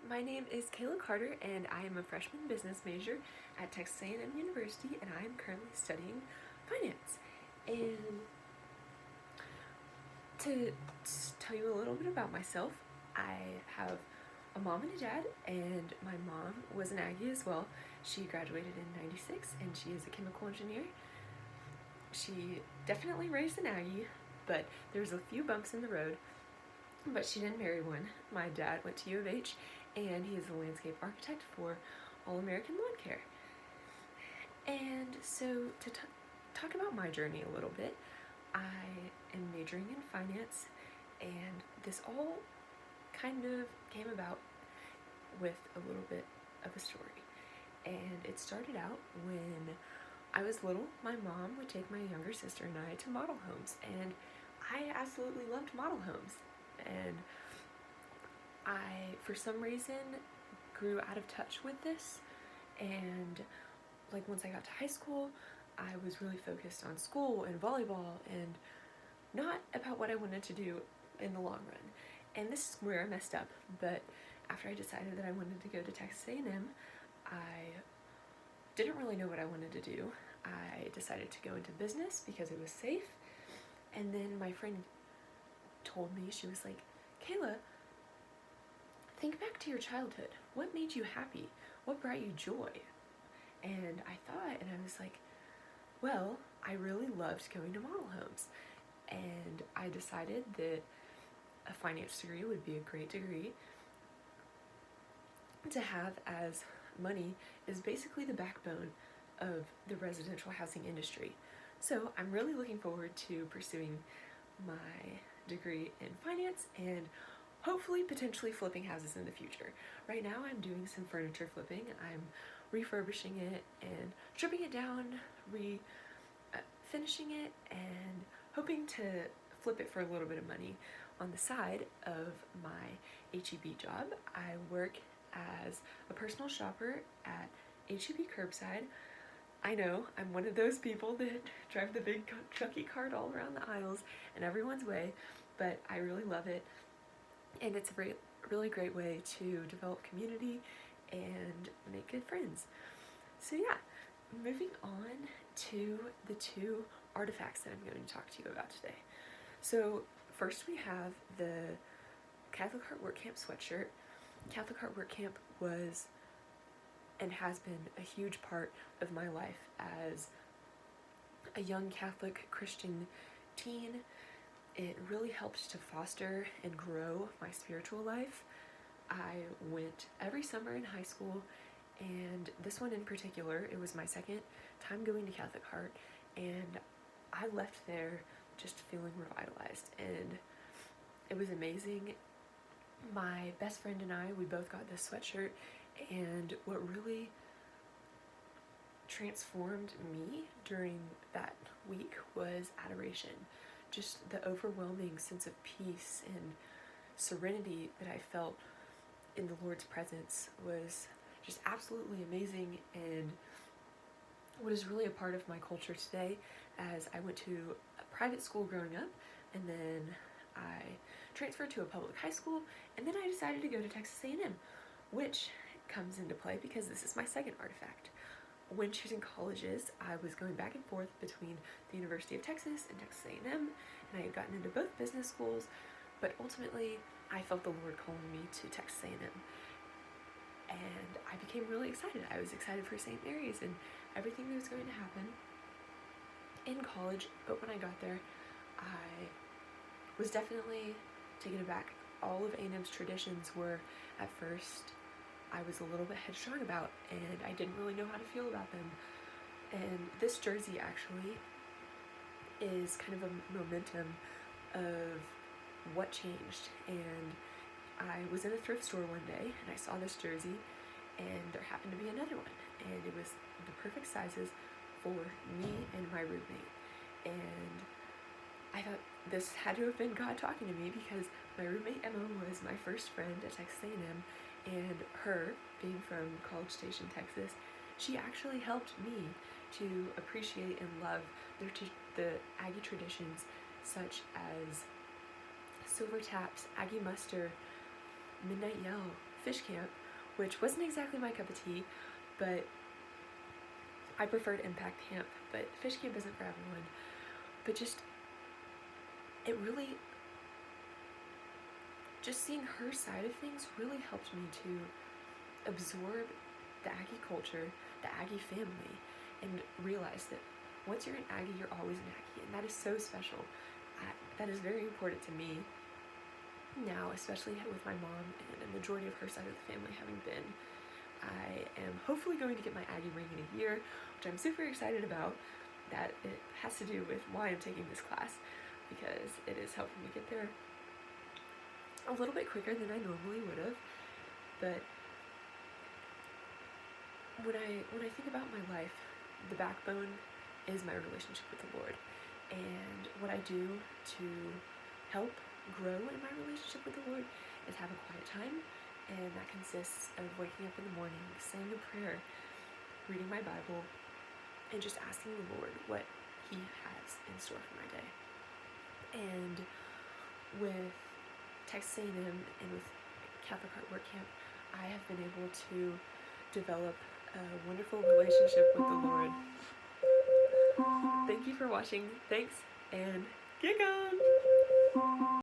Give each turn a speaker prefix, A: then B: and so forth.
A: my name is Kayla Carter and I am a freshman business major at Texas A&M University and I am currently studying finance. And to tell you a little bit about myself, I have a mom and a dad, and my mom was an Aggie as well. She graduated in '96 and she is a chemical engineer. She definitely raised an Aggie, but there's a few bumps in the road, but she didn't marry one. My dad went to U of H and he is a landscape architect for All American Lawn Care. And so to talk about my journey a little bit, I am majoring in finance, and this all kind of came about with a little bit of a story. And it started out when I was little. My mom would take my younger sister and I to model homes, and I absolutely loved model homes. And I, for some reason, grew out of touch with this, and like once I got to high school, I was really focused on school and volleyball and not about what I wanted to do in the long run. And this is where I messed up, but after I decided that I wanted to go to Texas A&M, I didn't really know what I wanted to do. I decided to go into business because it was safe, and then my friend told me, she was like, Kayla, think back to your childhood. What made you happy? What brought you joy? And I thought, and I was like, well, I really loved going to model homes. And I decided that a finance degree would be a great degree to have, as money is basically the backbone of the residential housing industry. So I'm really looking forward to pursuing my degree in finance and hopefully potentially flipping houses in the future. Right now I'm doing some furniture flipping. I'm refurbishing it and stripping it down, finishing it, and hoping to flip it for a little bit of money. On the side of my HEB job, I work as a personal shopper at HEB Curbside. I know, I'm one of those people that drive the big trucky cart all around the aisles and everyone's way, but I really love it, and it's a really great way to develop community and make good friends. So yeah, moving on to the two artifacts that I'm going to talk to you about today. So first we have the Catholic Heart Work Camp sweatshirt. Catholic Heart Work Camp was and has been a huge part of my life as a young Catholic Christian teen. It really helped to foster and grow my spiritual life. I went every summer in high school, and this one in particular, it was my second time going to Catholic Heart, and I left there just feeling revitalized, and it was amazing. My best friend and I, we both got this sweatshirt, and what really transformed me during that week was adoration. Just the overwhelming sense of peace and serenity that I felt in the Lord's presence was just absolutely amazing, and what is really a part of my culture today, as I went to a private school growing up, and then I transferred to a public high school, and then I decided to go to Texas A&M, which comes into play because this is my second artifact. When choosing colleges, I was going back and forth between the University of Texas and Texas A&M, and I had gotten into both business schools, but ultimately I felt the Lord calling me to Texas A&M. And I became really excited. I was excited for St. Mary's and everything that was going to happen in college, but when I got there, I was definitely taken aback. All of A&M's traditions were, at first, I was a little bit headstrong about, and I didn't really know how to feel about them. And this jersey actually is kind of a momentum of what changed. And I was in a thrift store one day and I saw this jersey, and there happened to be another one, and it was the perfect sizes for me and my roommate. And I thought this had to have been God talking to me, because my roommate Emma was my first friend at Texas A&M, and her, being from College Station, Texas, she actually helped me to appreciate and love the Aggie traditions, such as Silver Taps, Aggie Muster, Midnight Yell, fish camp, which wasn't exactly my cup of tea, but I preferred impact camp, but fish camp isn't for everyone. But just seeing her side of things really helped me to absorb the Aggie culture, the Aggie family, and realize that once you're an Aggie, you're always an Aggie, and that is so special. That is very important to me now, especially with my mom and a majority of her side of the family having been. I am hopefully going to get my Aggie ring in a year, which I'm super excited about. That it has to do with why I'm taking this class, because it is helping me get there a little bit quicker than I normally would have. But when I think about my life, the backbone is my relationship with the Lord. And what I do to help grow in my relationship with the Lord is have a quiet time, and that consists of waking up in the morning, saying a prayer, reading my Bible, and just asking the Lord what He has in store for my day. And with Texas A&M and with Catholic Heart Work Camp, I have been able to develop a wonderful relationship with the Lord. Thank you for watching. Thanks, and get gone!